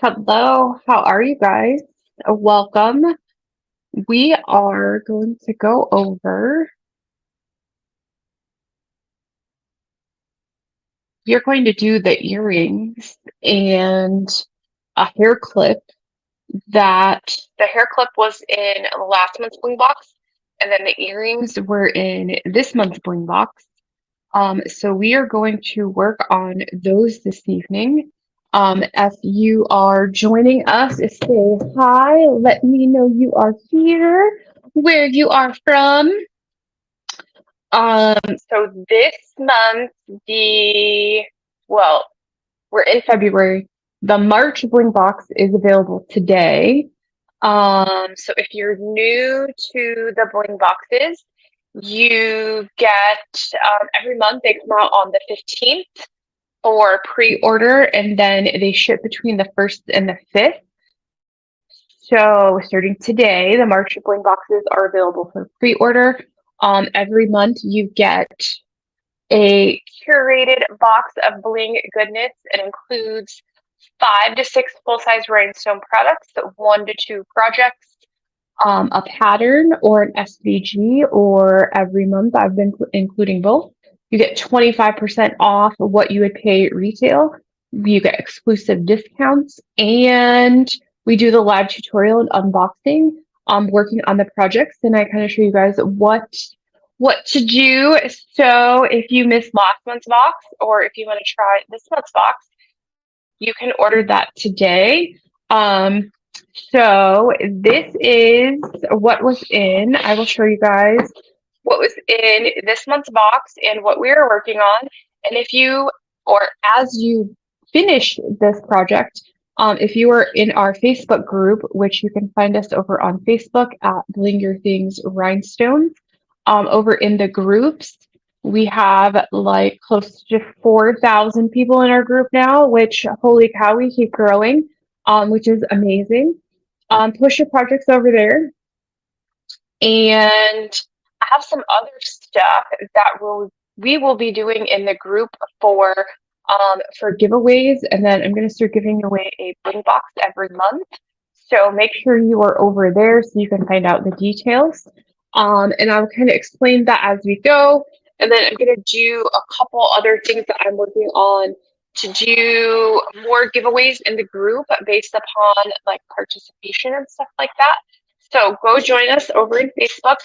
Hello, how are you guys? Welcome. We are going to go over, we are going to do the earrings and a hair clip that the hair clip was in last month's bling box, and then the earrings were in this month's bling box. So we are going to work on those this evening. If you are joining us, say hi. Let me know you are here, where you are from. Um, so this month, well, we're in February. The March Bling Box is available today. So if you're new to the Bling Boxes, you get every month they come out on the 15th for pre-order, and then they ship between the 1st and the 5th. So starting today, the March Bling Boxes are available for pre-order. Every month you get a curated box of bling goodness. It includes 5 to 6 full-size rhinestone products, 1 to 2 projects, a pattern or an SVG, or every month I've been including both. You get 25% off of what you would pay retail. You get exclusive discounts, and we do the live tutorial and unboxing, working on the projects, and I kind of show you guys what to do. So if you missed last month's box, or if you want to try this month's box, you can order that today. So this is what was in. I will show you guys what was in this month's box and what we are working on. And if you, or as you finish this project, if you are in our Facebook group, which you can find us over on Facebook at Bling Your Things Rhinestones, over in the groups, we have like close to 4,000 people in our group now, which holy cow, we keep growing, which is amazing. Push your projects over there. And I have some other stuff that we will be doing in the group for giveaways, and then I'm going to start giving away a bling box every month. So make sure you are over there so you can find out the details. And I'll kind of explain that as we go. And then I'm going to do a couple other things that I'm working on to do more giveaways in the group based upon like participation and stuff like that. So go join us over in Facebook.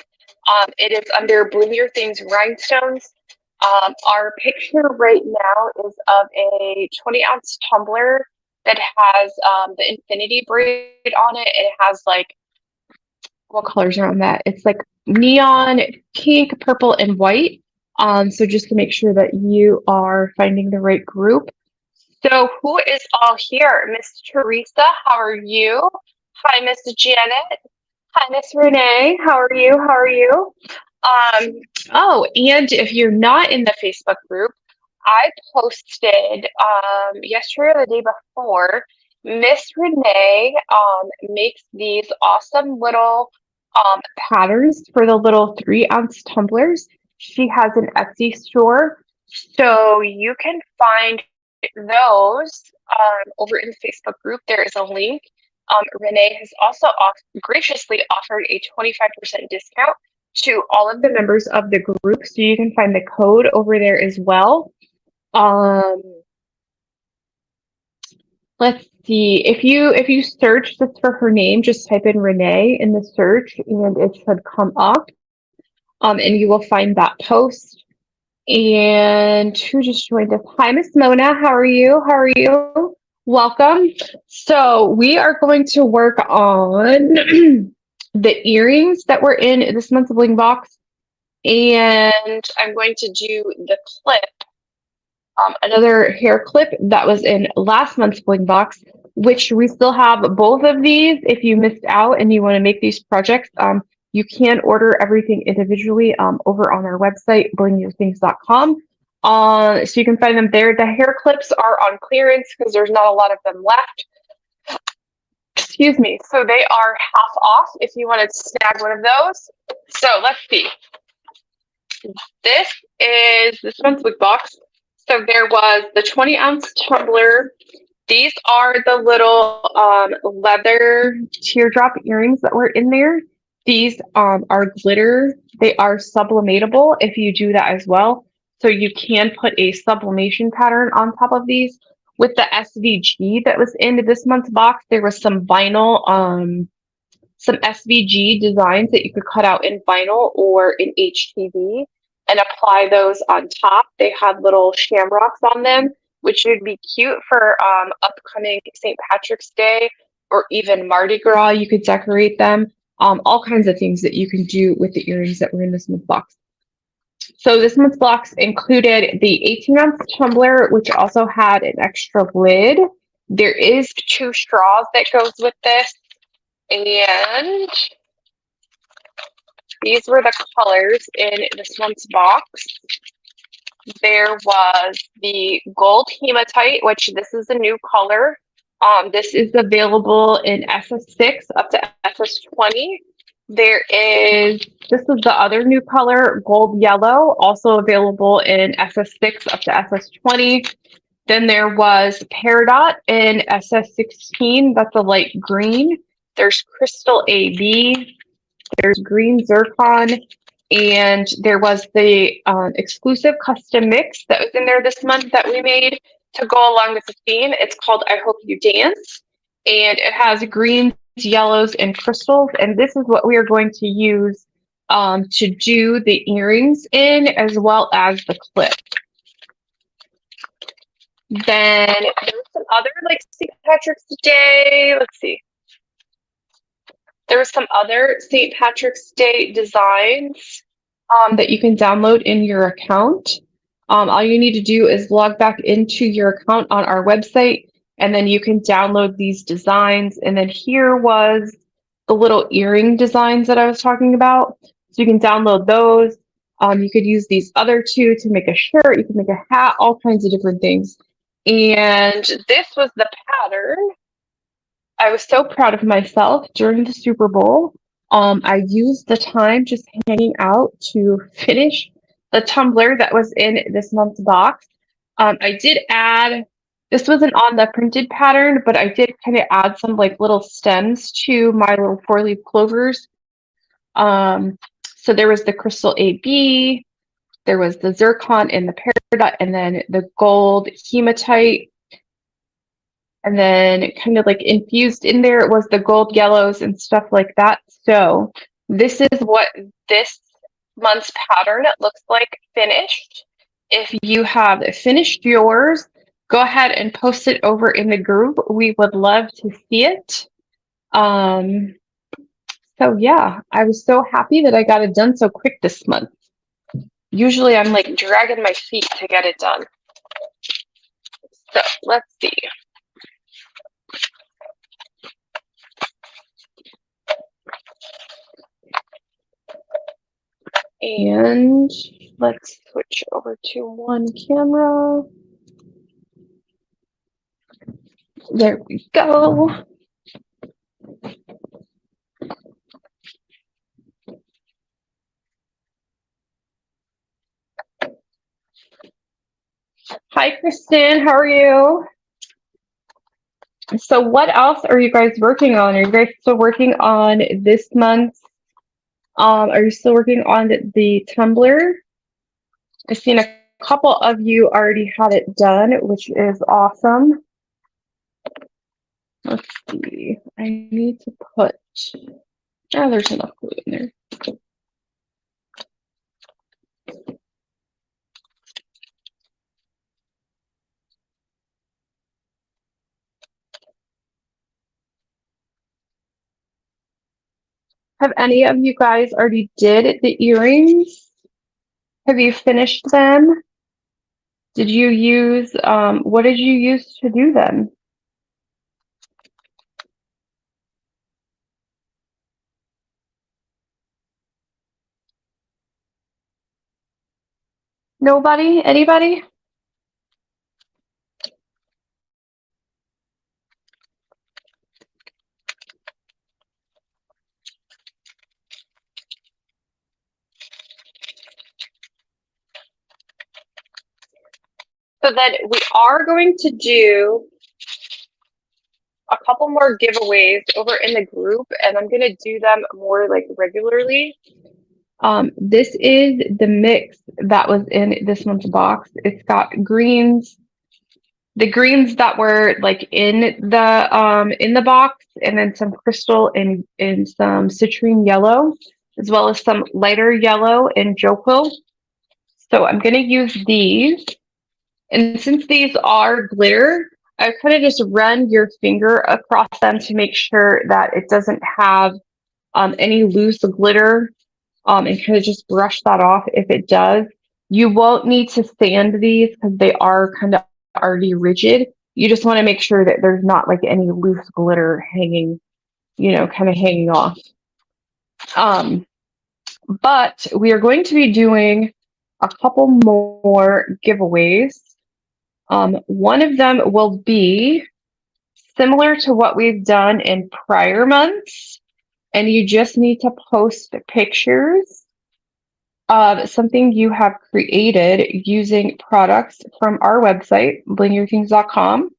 It is under Bling Your Things Rhinestones. Our picture right now is of a 20-ounce tumbler that has the infinity braid on it. It has like, what colors are on that? It's like neon, pink, purple, and white. So just to make sure that you are finding the right group. So who is all here? Miss Teresa, how are you? Hi, Miss Janet. Hi, Miss Renee. How are you? How are you? Oh, and if you're not in the Facebook group, I posted yesterday or the day before, Miss Renee makes these awesome little patterns for the little 3-ounce tumblers. She has an Etsy store, so you can find those over in the Facebook group. There is a link. Renee has also graciously offered a 25% discount to all of the members of the group, so you can find the code over there as well. Let's see. If you search just for her name, just type in Renee in the search, and it should come up. And you will find that post. And who just joined us? Hi, Miss Mona. How are you? How are you? Welcome. So we are going to work on the earrings that were in this month's bling box, and I'm going to do the clip, another hair clip that was in last month's bling box, which we still have both of these. If you missed out and you want to make these projects, you can order everything individually over on our website, blingyourthings.com. So you can find them there. The hair clips are on clearance because there's not a lot of them left. Excuse me. So they are half off if you want to snag one of those. So let's see. This is this month's big box. So there was the 20-ounce tumbler These are the little leather teardrop earrings that were in there. These are glitter. They are sublimatable if you do that as well. So you can put a sublimation pattern on top of these. With the SVG that was in this month's box, there was some SVG designs that you could cut out in vinyl or in HTV and apply those on top. They had little shamrocks on them, which would be cute for upcoming St. Patrick's Day or even Mardi Gras. You could decorate them. All kinds of things that you can do with the earrings that were in this month's box. So this month's box included the 18-ounce tumbler, which also had an extra lid. There is 2 straws that goes with this. And these were the colors in this month's box. There was the gold hematite, which this is a new color. This is available in SS6 up to SS20. This is the other new color, gold yellow, also available in SS6 up to SS20. Then there was peridot in SS16, that's a light green. There's crystal AB, there's green zircon, and there was the exclusive custom mix that was in there this month that we made to go along with the theme. It's called I Hope You Dance, and it has greens, yellows, and crystals, and this is what we are going to use to do the earrings in, as well as the clip. Then there was some other, like, St. Patrick's Day, let's see. There was some other St. Patrick's Day designs that you can download in your account. All you need to do is log back into your account on our website, and then you can download these designs. And then here was the little earring designs that I was talking about. So you can download those. You could use these other 2 to make a shirt. You can make a hat, all kinds of different things. And this was the pattern. I was so proud of myself during the Super Bowl. I used the time just hanging out to finish the tumbler that was in this month's box. I did add, this wasn't on the printed pattern, but I did kind of add some like little stems to my little 4-leaf clovers. So there was the crystal AB, there was the zircon and the peridot, and then the gold hematite. And then kind of like infused in there, it was the gold yellows and stuff like that. So this is what this month's pattern looks like finished. If you have finished yours, go ahead and post it over in the group. We would love to see it. So yeah, I was so happy that I got it done so quick this month. Usually I'm like dragging my feet to get it done. So let's see. And let's switch over to one camera. There we go. Hi, Kristen. How are you? So what else are you guys working on? Are you guys still working on this month's? Are you still working on the tumbler? I've seen a couple of you already had it done, which is awesome. Let's see. I need to put, oh, there's enough glue in there. Have any of you guys already did the earrings? Have you finished them? Did you use, what did you use to do them? Nobody? Anybody? So then we are going to do a couple more giveaways over in the group, and I'm gonna do them more like regularly. This is the mix that was in this month's box. It's got greens, the greens that were like in the box, and then some crystal and some citrine yellow, as well as some lighter yellow and Joco. So I'm gonna use these. And since these are glitter, I kind of just run your finger across them to make sure that it doesn't have any loose glitter, and kind of just brush that off if it does. You won't need to sand these because they are kind of already rigid. You just want to make sure that there's not like any loose glitter hanging, kind of hanging off. Um, but we are going to be doing a couple more giveaways. One of them will be similar to what we've done in prior months, and you just need to post pictures of something you have created using products from our website, blingyourthings.com.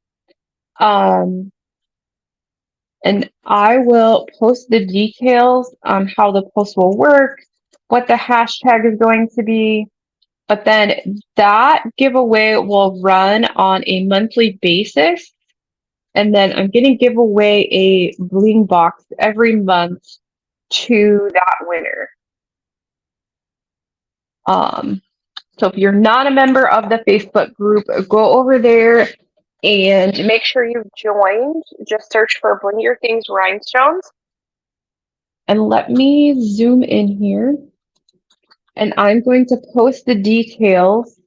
And I will post the details on how the post will work, what the hashtag is going to be. But then that giveaway will run on a monthly basis. And then I'm going to give away a Bling box every month to that winner. So if you're not a member of the Facebook group, go over there and make sure you've joined. Just search for Bling Your Things Rhinestones. And let me zoom in here. And I'm going to post the details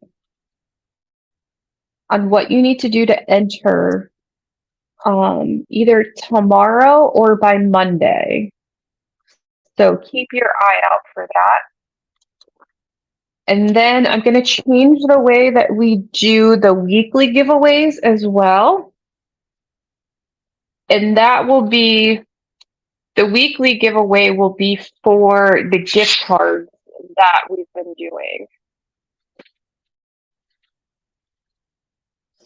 on what you need to do to enter either tomorrow or by Monday. So keep your eye out for that. And then I'm going to change the way that we do the weekly giveaways as well. And that will be, the weekly giveaway will be for the gift cards that we've been doing.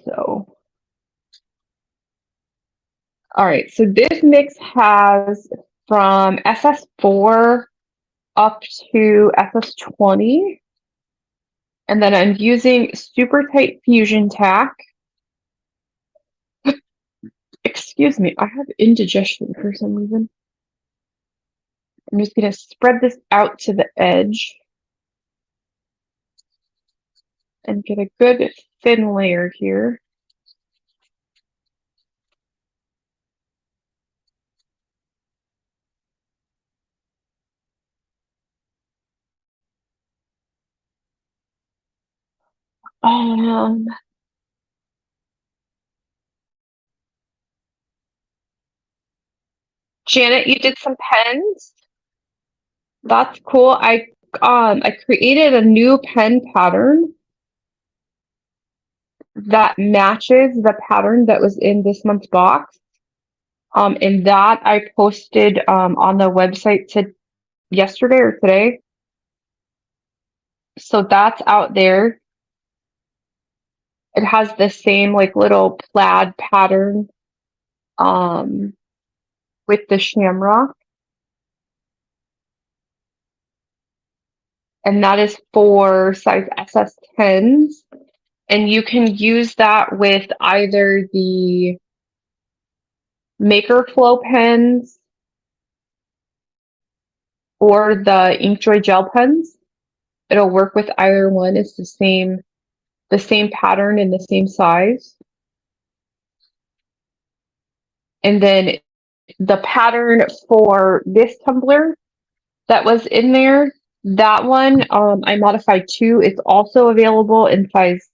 So, all right, so this mix has from SS4 up to SS20. And then I'm using super tight fusion tack. Excuse me, I have indigestion for some reason. I'm just going to spread this out to the edge and get a good thin layer here. Janet, you did some pens. That's cool. I created a new pen pattern that matches the pattern that was in this month's box. And that I posted on the website yesterday or today. So that's out there. It has the same like little plaid pattern with the shamrock. And that is for size SS10s. And you can use that with either the Maker Flow pens or the Inkjoy gel pens. It'll work with either one. It's the same pattern and the same size. And then the pattern for this tumbler that was in there, that one I modified too. It's also available in size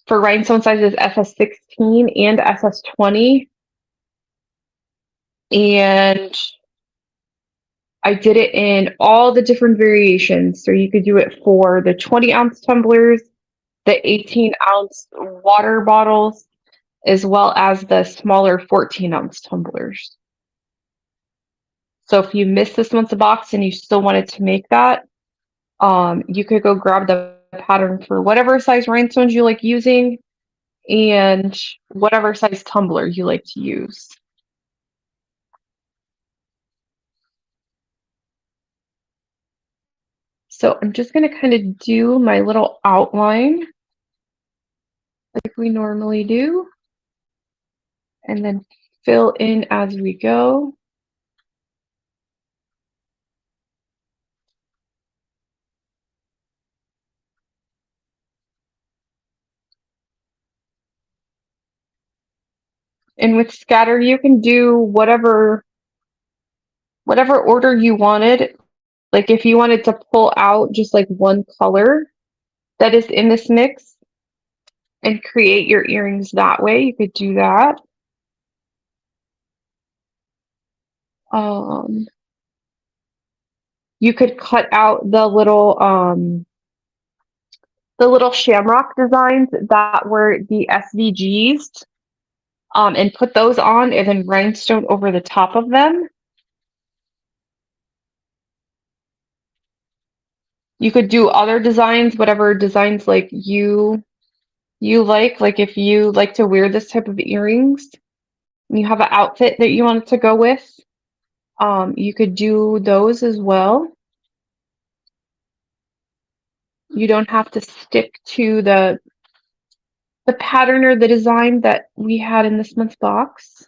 for rhinestone sizes SS16 and SS20. And I did it in all the different variations. So you could do it for the 20-ounce tumblers, the 18-ounce water bottles, as well as the smaller 14-ounce tumblers. So if you missed this month's box and you still wanted to make that, you could go grab the pattern for whatever size rhinestones you like using and whatever size tumbler you like to use. So I'm just going to kind of do my little outline like we normally do, and then fill in as we go. And with scatter, you can do whatever order you wanted. Like if you wanted to pull out just like one color that is in this mix and create your earrings that way, you could do that. You could cut out the little shamrock designs that were the SVGs, and put those on and then rhinestone over the top of them. You could do other designs, whatever designs like you like if you like to wear this type of earrings and you have an outfit that you want to go with, you could do those as well. You don't have to stick to the pattern or the design that we had in this month's box.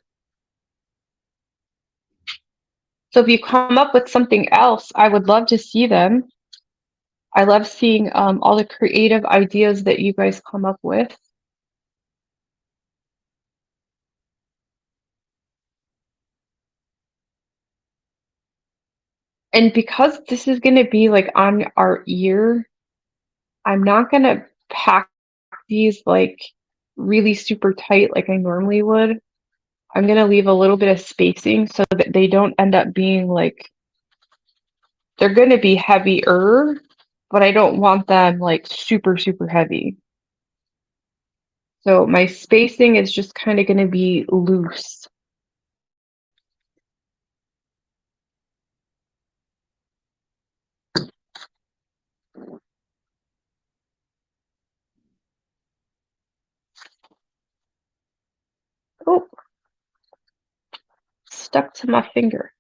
So if you come up with something else, I would love to see them. I love seeing all the creative ideas that you guys come up with. And because this is going to be like on our ear, I'm not going to pack these like really super tight like I normally would. I'm going to leave a little bit of spacing so that they don't end up being like, they're going to be heavier, but I don't want them like super, super heavy. So my spacing is just kind of going to be loose. Oh, stuck to my finger.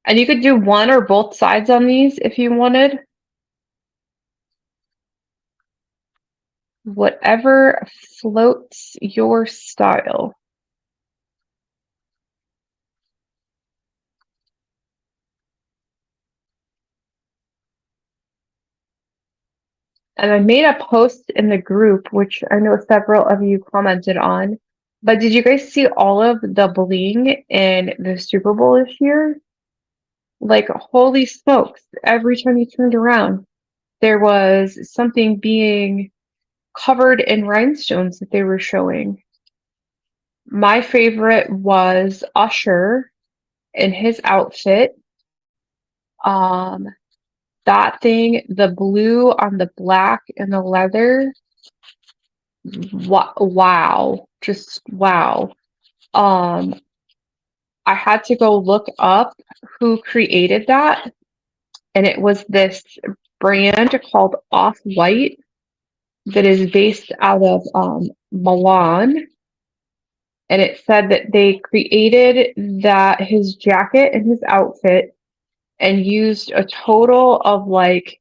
And you could do one or both sides on these if you wanted. Whatever floats your style. And I made a post in the group, which I know several of you commented on. But did you guys see all of the bling in the Super Bowl this year? Like, holy smokes, every time you turned around, there was something being covered in rhinestones that they were showing. My favorite was Usher in his outfit. That thing, the blue on the black and the leather, wow, just wow. I had to go look up who created that, and it was this brand called Off-White that is based out of Milan. And it said that they created his jacket and his outfit and used a total of like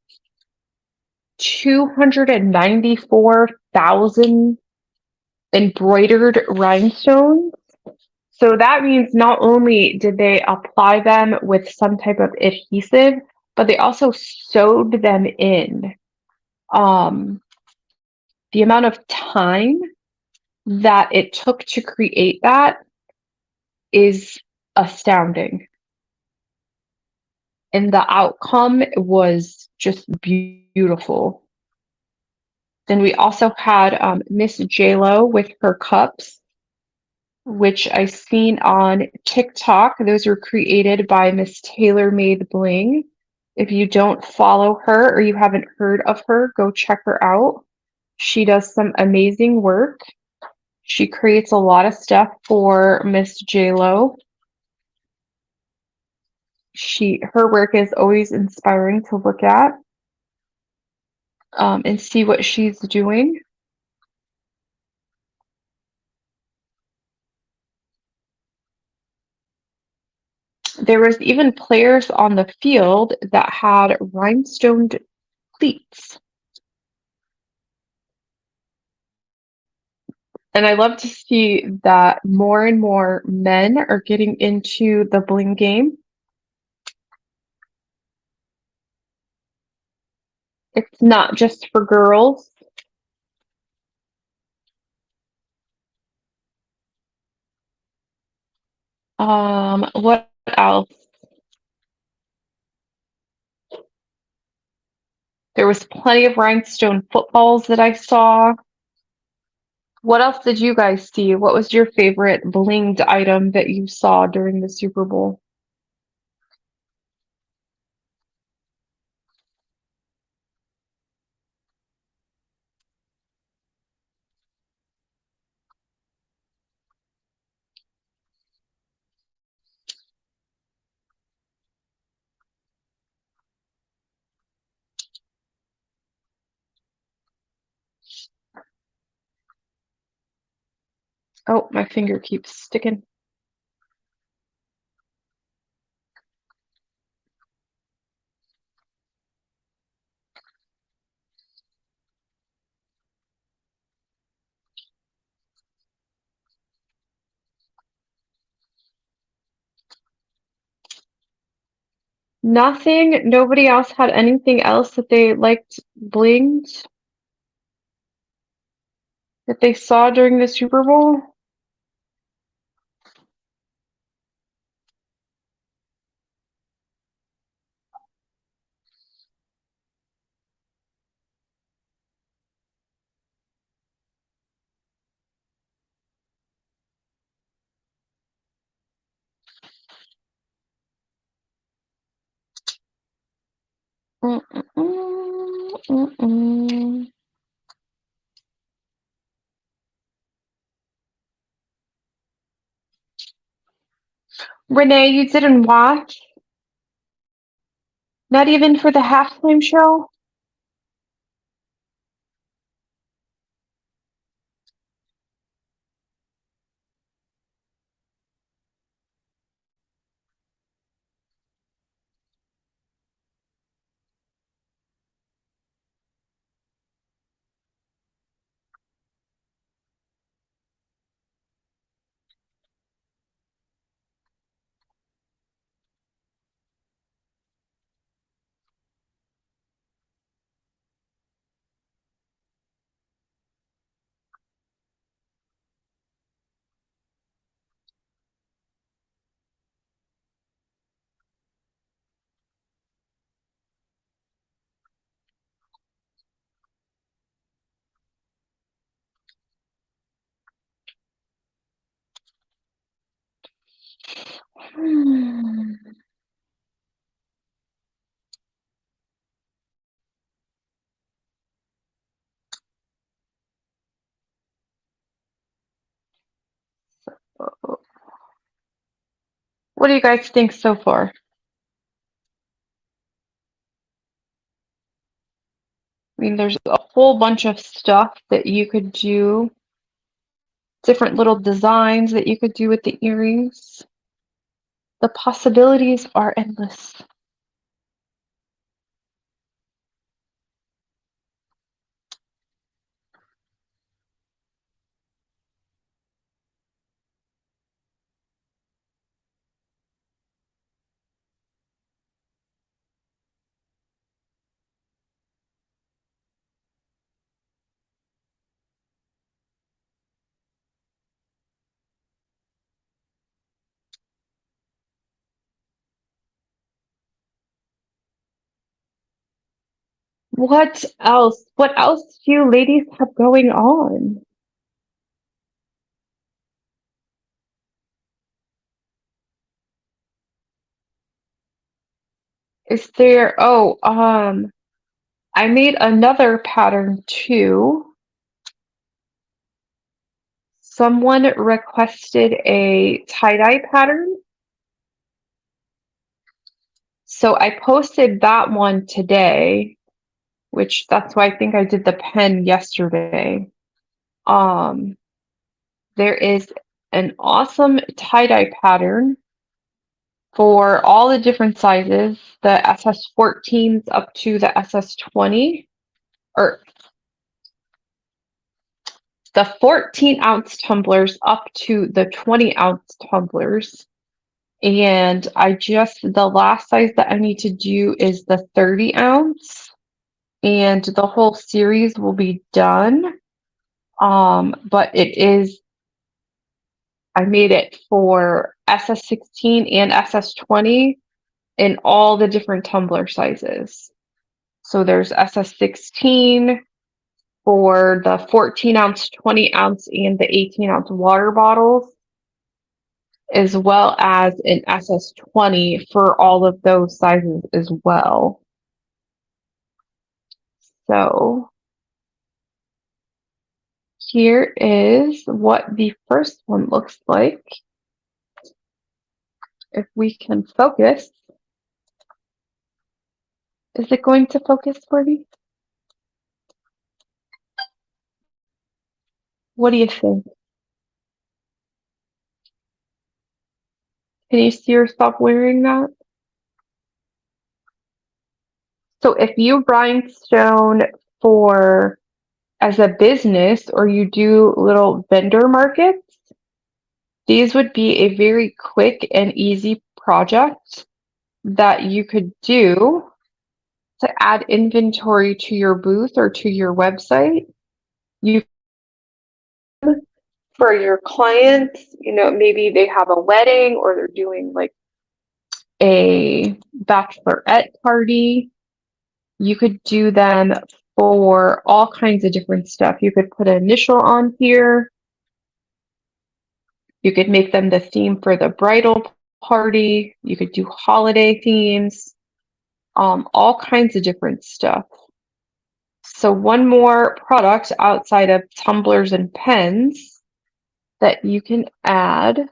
294,000 embroidered rhinestones. So that means not only did they apply them with some type of adhesive, but they also sewed them in. The amount of time that it took to create that is astounding. And the outcome was just beautiful. Then we also had Miss J-Lo with her cups, which I've seen on TikTok. Those were created by Miss Taylor Made Bling. If you don't follow her or you haven't heard of her, go check her out. She does some amazing work. She creates a lot of stuff for Miss J-Lo. Her work is always inspiring to look at. and see what she's doing. There was even players on the field that had rhinestone cleats. And I love to see that more and more men are getting into the bling game. It's not just for girls. What else? There was plenty of rhinestone footballs that I saw. What else did you guys see? What was your favorite blinged item that you saw during the Super Bowl? Oh, my finger keeps sticking. Nothing. Nobody else had anything else that they liked blinged that they saw during the Super Bowl? Mm-mm-mm, mm-mm. Renee, you didn't watch? Not even for the halftime show? Hmm. What do you guys think so far? I mean, there's a whole bunch of stuff that you could do, different little designs that you could do with the earrings. The possibilities are endless. What else? What else do you ladies have going on? Is there, I made another pattern too. Someone requested a tie-dye pattern. So I posted that one today. which that's why I think I did the pen yesterday. There is an awesome tie-dye pattern for all the different sizes, the SS14s up to the SS20, or the 14-ounce tumblers up to the 20-ounce tumblers. And the last size that I need to do is the 30-ounce, and the whole series will be done. But I made it for SS16 and SS20 in all the different tumbler sizes. So there's SS16 for the 14-ounce, 20-ounce, and the 18-ounce water bottles, as well as an SS20 for all of those sizes as well. So here is what the first one looks like. If we can focus. Is it going to focus for me? What do you think? Can you see yourself wearing that? So if you rhinestone for as a business or you do little vendor markets, these would be a very quick and easy project that you could do to add inventory to your booth or to your website. You for your clients, maybe they have a wedding or they're doing like a bachelorette party. You could do them for all kinds of different stuff. You could put an initial on here. You could make them the theme for the bridal party. You could do holiday themes, all kinds of different stuff. So one more product outside of tumblers and pens that you can add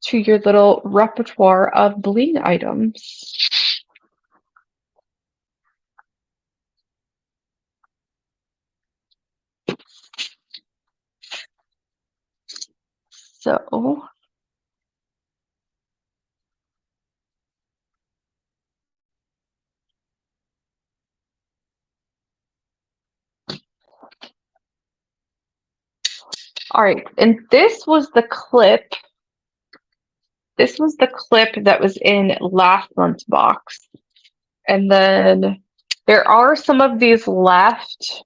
to your little repertoire of bling items. So all right, and this was the clip that was in last month's box. And then there are some of these left.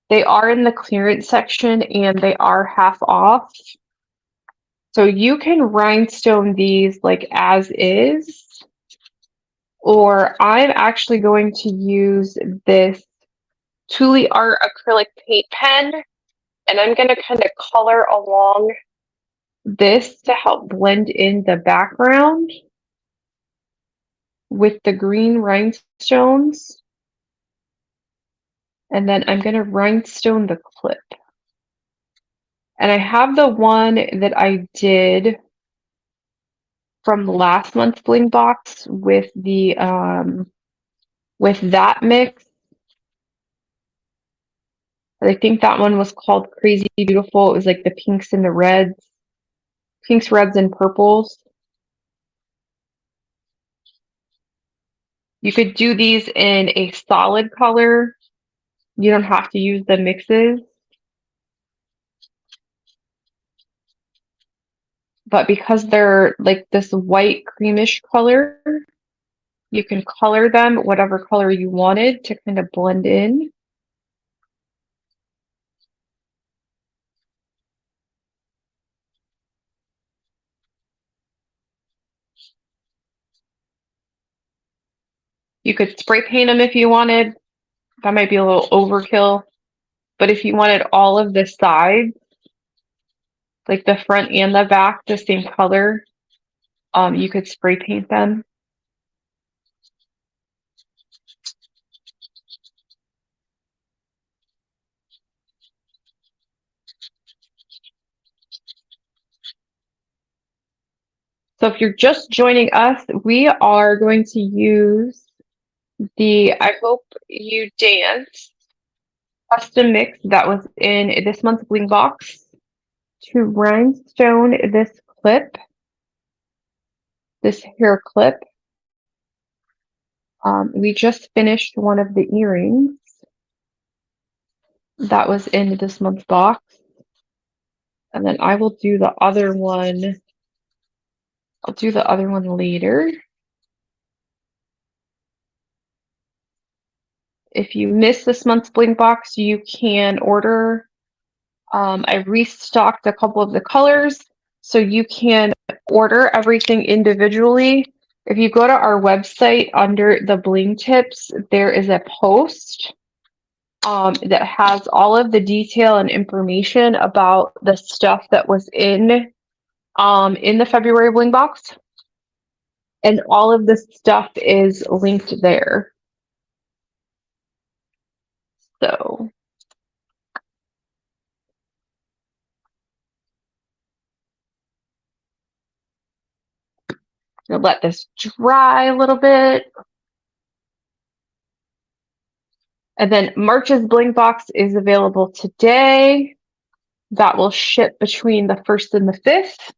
They are in the clearance section and they are half off. So you can rhinestone these like as is, or I'm actually going to use this Thule Art acrylic paint pen, and I'm going to kind of color along this to help blend in the background with the green rhinestones. And then I'm going to rhinestone the clip. And I have the one that I did from last month's Bling box with that mix. I think that one was called Crazy Beautiful. It was like the pinks and the reds. Pinks, reds, and purples. You could do these in a solid color. You don't have to use the mixes. But because they're like this white creamish color, you can color them whatever color you wanted to kind of blend in. You could spray paint them if you wanted. That might be a little overkill. But if you wanted all of the sides, like the front and the back, the same color, you could spray paint them. So if you're just joining us, we are going to use the I Hope You Dance custom mix that was in this month's Bling box, to rhinestone this clip, this hair clip. We just finished one of the earrings that was in this month's box, and then I will do the other one. I'll do the other one later. If you missed this month's Bling box, you can order. I restocked a couple of the colors, so you can order everything individually. If you go to our website under the Bling tips, there is a post that has all of the detail and information about the stuff that was in the February Bling box, and all of the stuff is linked there. So I'm gonna let this dry a little bit. And then March's Bling box is available today. That will ship between the 1st and the 5th.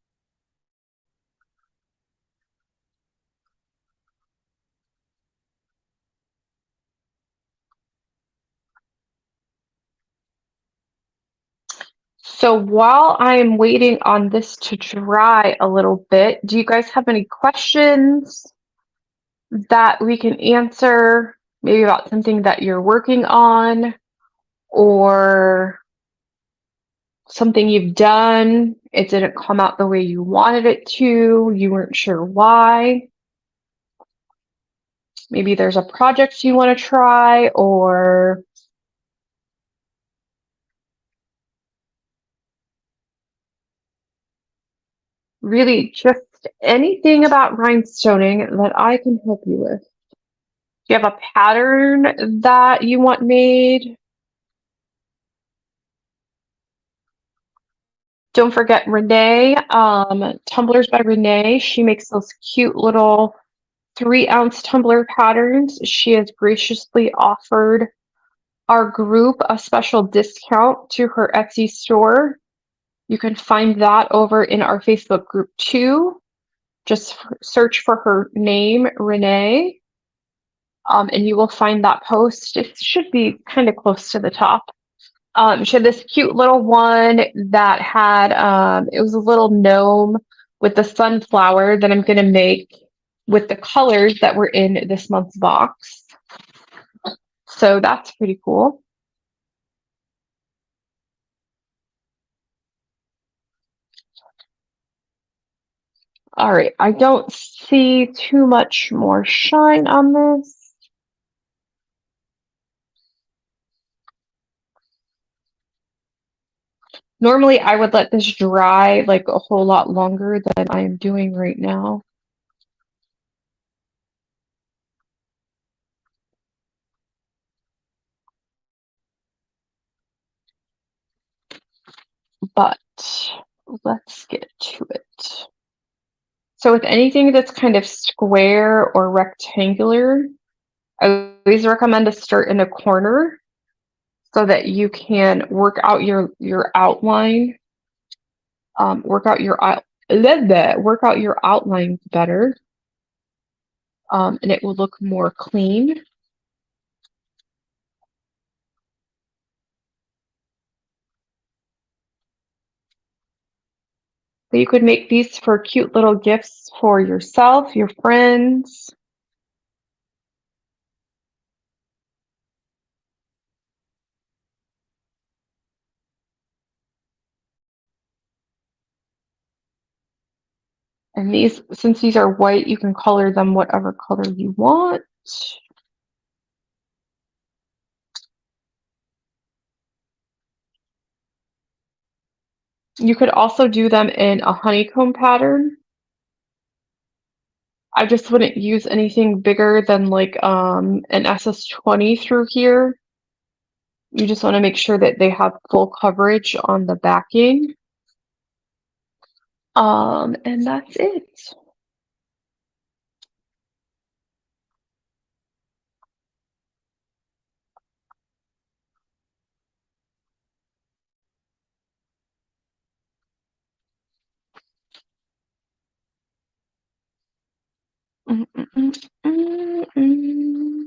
So while I am waiting on this to dry a little bit, do you guys have any questions that we can answer? Maybe about something that you're working on, or something you've done, it didn't come out the way you wanted it to, you weren't sure why. Maybe there's a project you want to try, or really just anything about rhinestoning that I can help you with. Do you have a pattern that you want made? Don't forget Renee, Tumblers by Renee. She makes those cute little 3-ounce tumbler patterns. She has graciously offered our group a special discount to her Etsy store. You can find that over in our Facebook group too. Just search for her name, Renee, and you will find that post. It should be kind of close to the top. She had this cute little one that had, it was a little gnome with the sunflower that I'm going to make with the colors that were in this month's box. So that's pretty cool. All right, I don't see too much more shine on this. Normally, I would let this dry like a whole lot longer than I am doing right now. But let's get to it. So with anything that's kind of square or rectangular, I always recommend to start in a corner so that you can work out your outline, work out your outlines better, and it will look more clean. So you could make these for cute little gifts for yourself, your friends. And these, since these are white, you can color them whatever color you want. You could also do them in a honeycomb pattern. I just wouldn't use anything bigger than like an SS20 through here. You just want to make sure that they have full coverage on the backing. And that's it. Mm, mm, mm, mm, mm.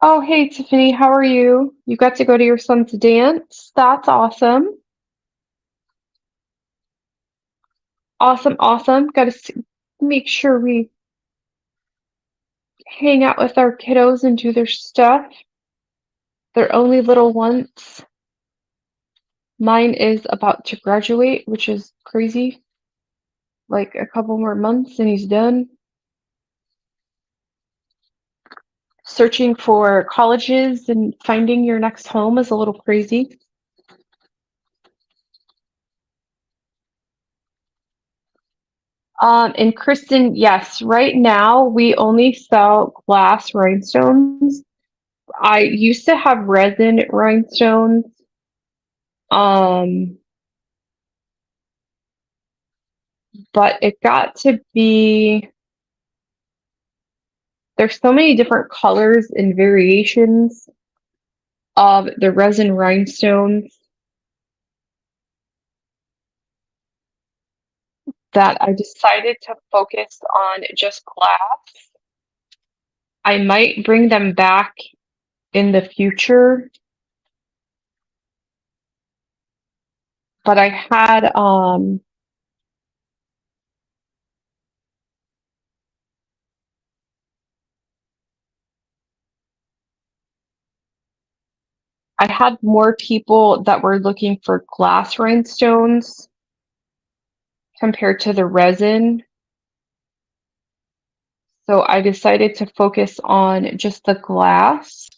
Oh, hey Tiffany, how are you? You got to go to your son's dance? That's awesome. Awesome, awesome. Got to make sure we hang out with our kiddos and do their stuff. They're only little ones. Mine is about to graduate, which is crazy. Like a couple more months and he's done. Searching for colleges and finding your next home is a little crazy. And Kristen, yes, right now we only sell glass rhinestones. I used to have resin rhinestones. Um, but it got to be there's so many different colors and variations of the resin rhinestones that I decided to focus on just glass. I might bring them back in the future, but I had more people that were looking for glass rhinestones compared to the resin. So I decided to focus on just the glass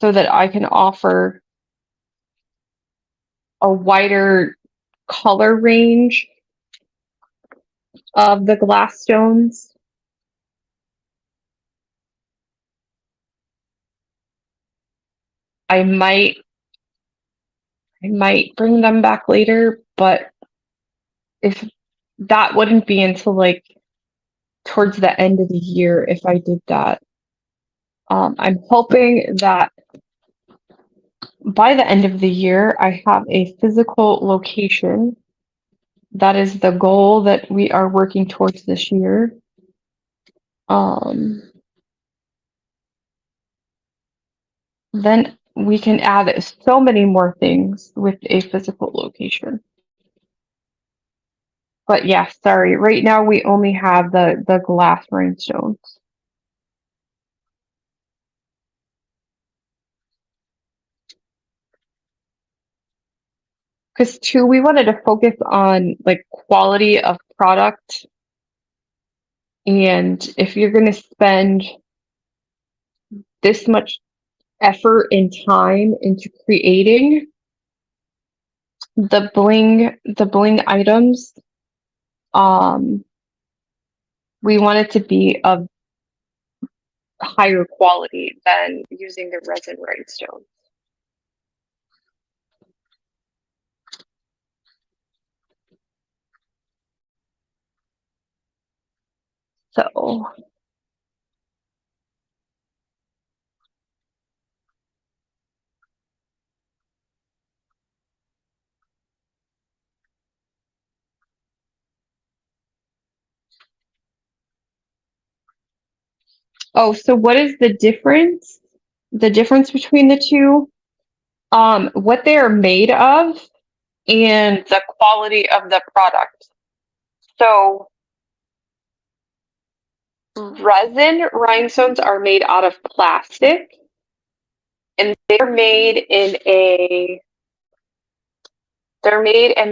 so that I can offer a wider color range of the glass stones. I might I might bring them back later, but if that wouldn't be until like towards the end of the year if I did that. I'm hoping that by the end of the year I have a physical location. That is the goal that we are working towards this year. Um, then we can add so many more things with a physical location. But yeah, sorry. Right now we only have the glass rhinestones. Because two, we wanted to focus on like quality of product. And if you're going to spend this much effort and time into creating the bling items, um, we want it to be of higher quality than using the resin rhinestones. So, oh, so what is the difference? The difference between the two? What they are made of and the quality of the product. So, resin rhinestones are made out of plastic and they're made in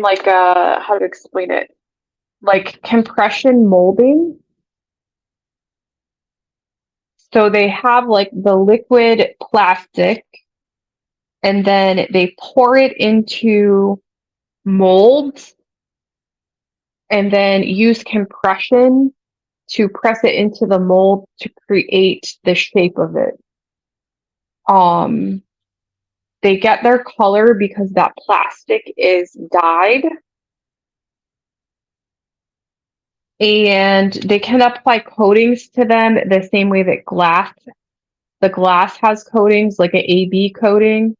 like a, how to explain it? Like compression molding. So they have like the liquid plastic and then they pour it into molds and then use compression to press it into the mold to create the shape of it. Um, they get their color because that plastic is dyed. and they can apply coatings to them the same way that the glass has coatings, like an AB coating.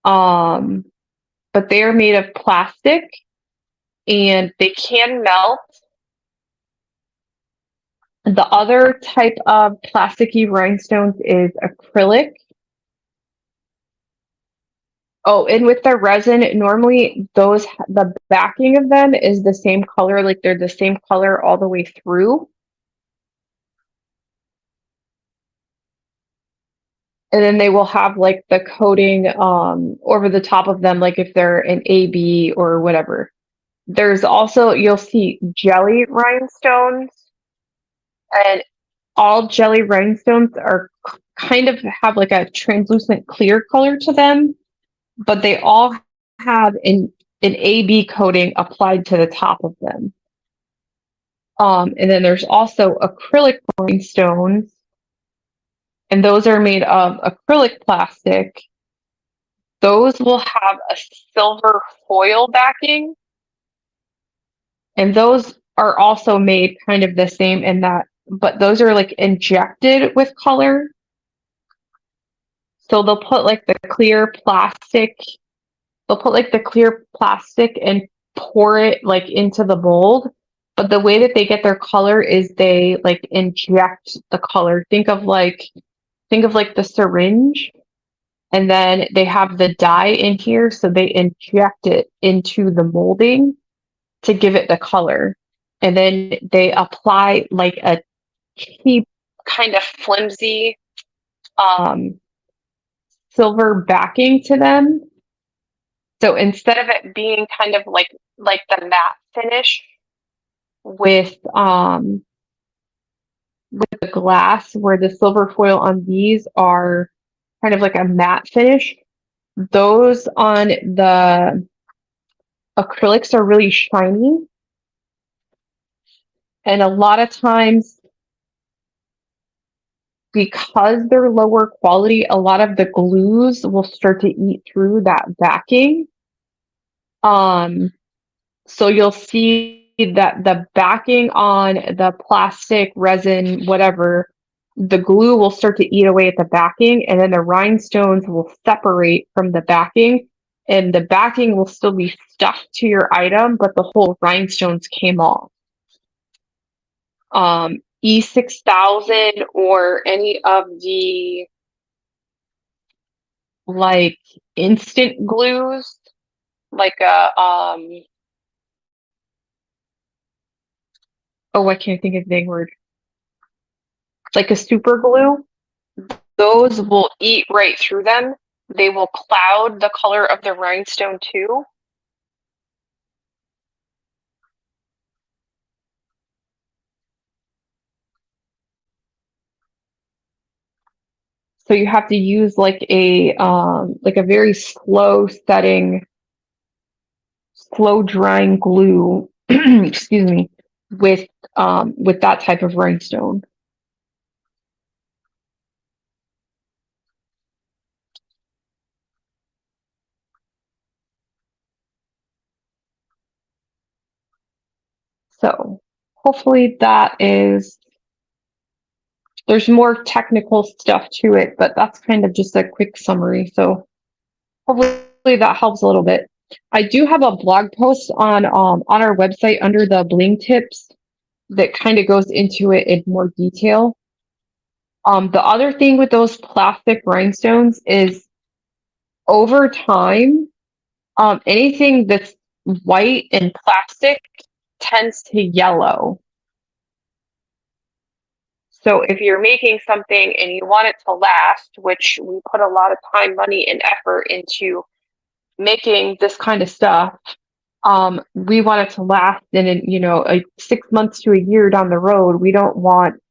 Um, but they are made of plastic and they can melt. The other type of plasticky rhinestones is acrylic. Oh, and with the resin, normally the backing of them is the same color, like they're the same color all the way through. And then they will have like the coating over the top of them, like if they're an AB or whatever. There's also, you'll see jelly rhinestones, and all jelly rhinestones are kind of have like a translucent clear color to them, but they all have an AB coating applied to the top of them. And then there's also acrylic rhinestones, and those are made of acrylic plastic. Those will have a silver foil backing, and those are also made kind of the same in that, but those are like injected with color. So they'll put like the clear plastic and pour it like into the mold. But the way that they get their color is they like inject the color. Think of like the syringe, and then they have the dye in here, so they inject it into the molding to give it the color. And then they apply like a cheap kind of flimsy um silver backing to them. So instead of it being kind of like the matte finish with the glass, where the silver foil on these are kind of like a matte finish, those on the acrylics are really shiny. And a lot of times, because they're lower quality, a lot of the glues will start to eat through that backing. So you'll see that the backing on the plastic, resin, whatever, the glue will start to eat away at the backing, and then the rhinestones will separate from the backing, and the backing will still be stuck to your item, but the whole rhinestones came off. E6000 or any of the like instant glues, like oh, I can't think of the word, like a super glue, those will eat right through them. They will cloud the color of the rhinestone too. So you have to use like a very slow drying glue, excuse me, with that type of rhinestone. So hopefully there's more technical stuff to it, but that's kind of just a quick summary. So hopefully that helps a little bit. I do have a blog post on our website under the Bling tips that kind of goes into it in more detail. The other thing with those plastic rhinestones is over time, anything that's white and plastic tends to yellow. So if you're making something and you want it to last, which we put a lot of time, money, and effort into making this kind of stuff, we want it to last. And in 6 months to a year down the road, we don't want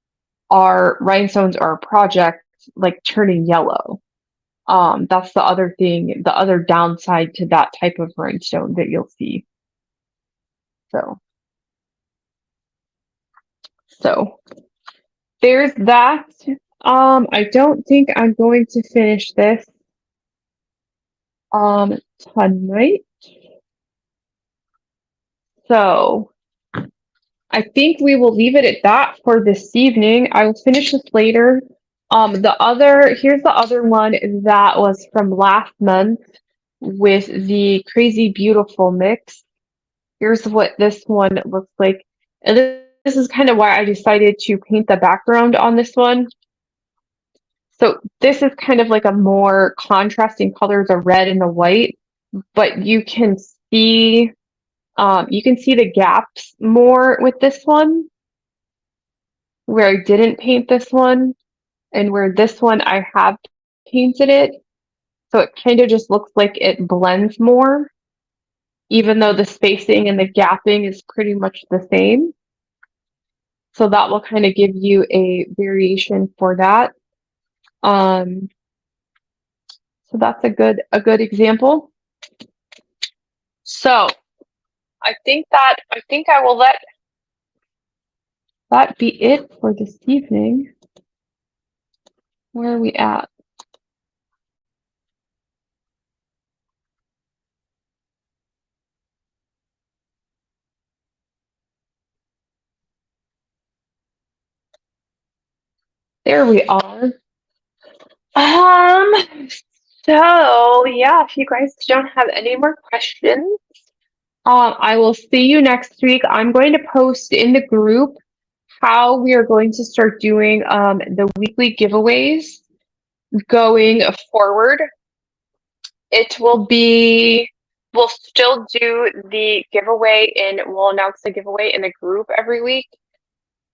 our rhinestones or our project like turning yellow. That's the other thing, the other downside to that type of rhinestone that you'll see. So there's that. I don't think I'm going to finish this tonight. So I think we will leave it at that for this evening. I will finish this later. Here's the other one that was from last month with the Crazy Beautiful mix. Here's what this one looks like. And this is kind of why I decided to paint the background on this one. So this is kind of like a more contrasting color, the red and the white, but you can see the gaps more with this one, where I didn't paint this one, and where this one I have painted it. So it kind of just looks like it blends more, even though the spacing and the gapping is pretty much the same. So that will kind of give you a variation for that. So that's a good example. So I think I will let that be it for this evening. Where are we at? There we are. So yeah, if you guys don't have any more questions, I will see you next week. I'm going to post in the group how we are going to start doing the weekly giveaways going forward. We'll still do the giveaway we'll announce the giveaway in the group every week,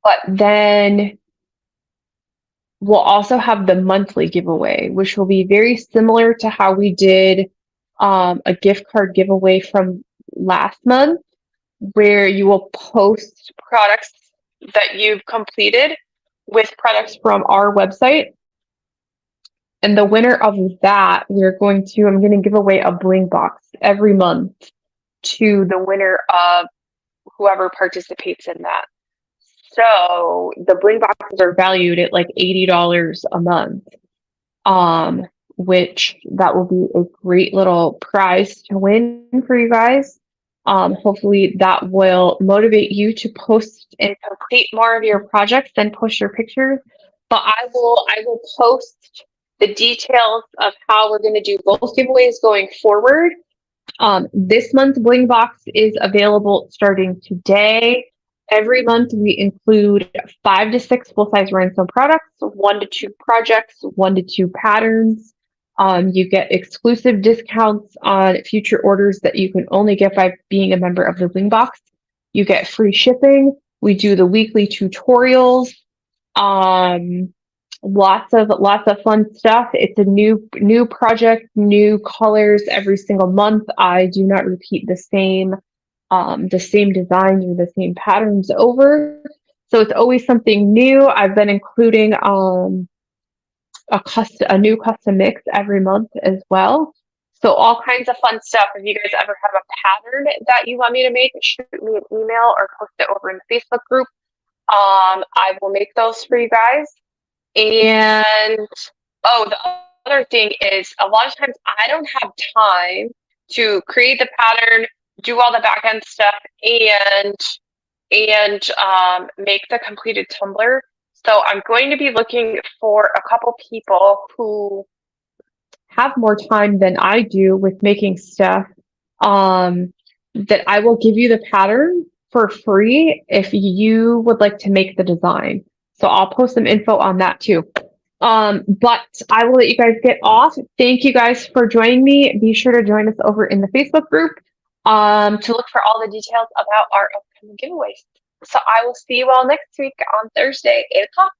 but then we'll also have the monthly giveaway, which will be very similar to how we did a gift card giveaway from last month, where you will post products that you've completed with products from our website. And the winner of that, I'm going to give away a Bling box every month to the winner of whoever participates in that. So the Bling boxes are valued at like $80 a month, which that will be a great little prize to win for you guys. Hopefully that will motivate you to post and complete more of your projects and post your pictures. But I will post the details of how we're going to do both giveaways going forward. This month's Bling box is available starting today. Every month we include 5 to 6 full-size rhinestone products, 1 to 2 projects, 1 to 2 patterns. You get exclusive discounts on future orders that you can only get by being a member of the Bling box. You get free shipping. We do the weekly tutorials. Lots of fun stuff. It's a new project, new colors every single month. I do not repeat the same designs or the same patterns over. So it's always something new. I've been including a new custom mix every month as well. So all kinds of fun stuff. If you guys ever have a pattern that you want me to make, shoot me an email or post it over in the Facebook group. I will make those for you guys. And the other thing is, a lot of times I don't have time to create the pattern, do all the back end stuff, and make the completed tumbler. So I'm going to be looking for a couple people who have more time than I do with making stuff, that I will give you the pattern for free if you would like to make the design. So I'll post some info on that too. But I will let you guys get off. Thank you guys for joining me. Be sure to join us over in the Facebook group to look for all the details about our upcoming giveaways. So I will see you all next week on Thursday, 8 o'clock.